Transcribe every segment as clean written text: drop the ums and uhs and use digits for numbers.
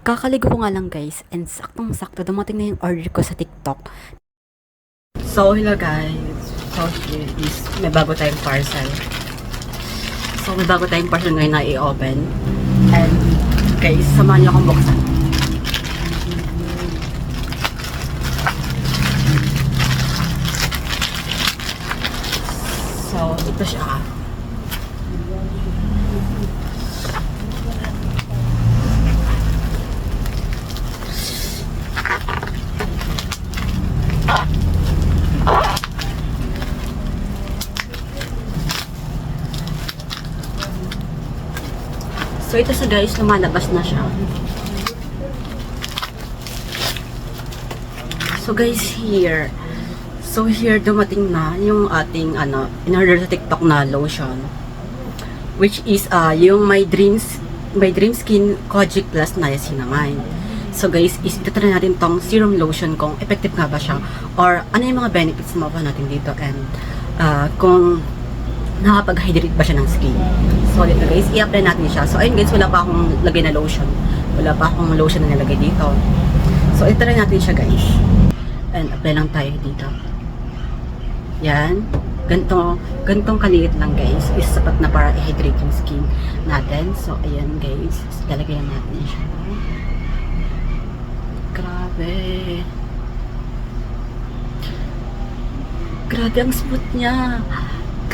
Kakaligo ko nga lang guys, and saktong-sakto dumating na yung order ko sa TikTok. So, hello guys. So, here is, may bago tayong parcel. So, may bago tayong parcel ngayon na i-open. And, guys, samahan niyo akong buksan. So, ito siya. So, ito sa guys, lumalabas na siya. So, guys, here. So, here, dumating na yung ating, in-order sa TikTok na lotion. Which is, yung My Dream Skin Kojic Plus Niacinamide. So, guys, itatry natin tong serum lotion kung effective nga ba siya. Or, ano yung mga benefits na makuha natin dito. And, kung nakapag-hydrate ba siya ng skin. So, dito guys, i-apply natin siya. So, ayun guys, wala pa akong lagay na lotion. Wala pa akong lotion na nilagay dito. So, i-try natin siya guys. And, apply lang tayo dito. Yan. Gantong kaliit lang guys. Is sapat na para i-hydrate yung skin natin. So, ayan guys. So, talagayan natin siya. Grabe. Grabe ang smooth niya.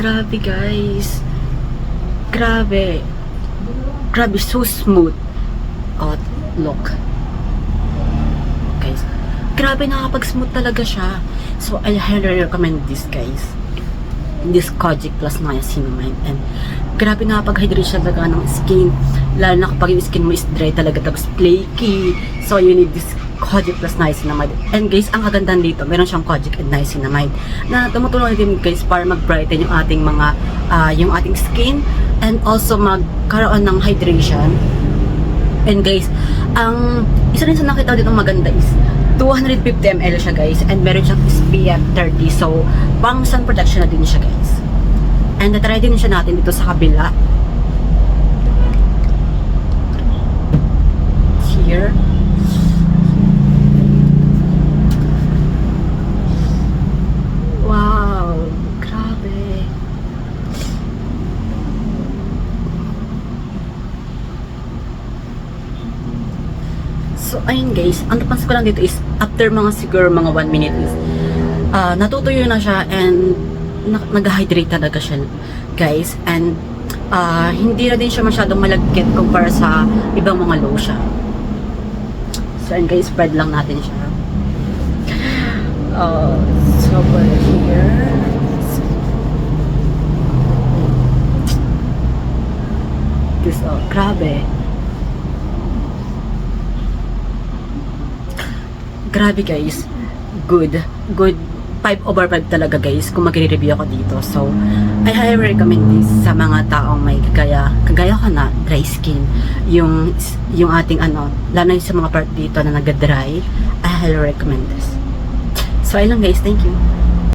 Grabe guys. Grabe. Grabe, so smooth. Oh, look. Guys. Grabe, nakakapag-smooth talaga siya. So, I highly recommend this guys. This Kojic Plus Niacinamide. And grabe, nakapag-hydrate siya talaga ng skin. Lalo na kapag yung skin mo is dry talaga, tapos flaky. So, you need this Kojic Plus Niacinamide. And guys, ang kagandahan dito, meron siyang Kojic and Niacinamide na tumutulong din guys para mag-brighten yung ating mga yung ating skin and also magkaroon ng hydration. And guys, ang isa rin sa nakita dito maganda is 250 ml siya guys, and meron siyang SPF 30, so pang sun protection na din siya guys. And natry din siya natin dito sa kabila. Here. Wow, grabe. So, ayun guys, ang napansin ko lang dito is after mga siguro mga 1 minute is natutuyo na siya and nag-hydrate talaga siya guys. And hindi na din siya masyadong malagkit kumpara sa ibang mga lotion. So, ayun guys, spread lang natin siya. So over here. This, grabe. Grabe guys. Good 5/5 talaga guys kung magre-review ako dito. So, I highly recommend this sa mga taong may kagaya ko na dry skin. Yung ating lalo sa mga part dito na nag-dry, I highly recommend this. So, ayun lang guys. Thank you.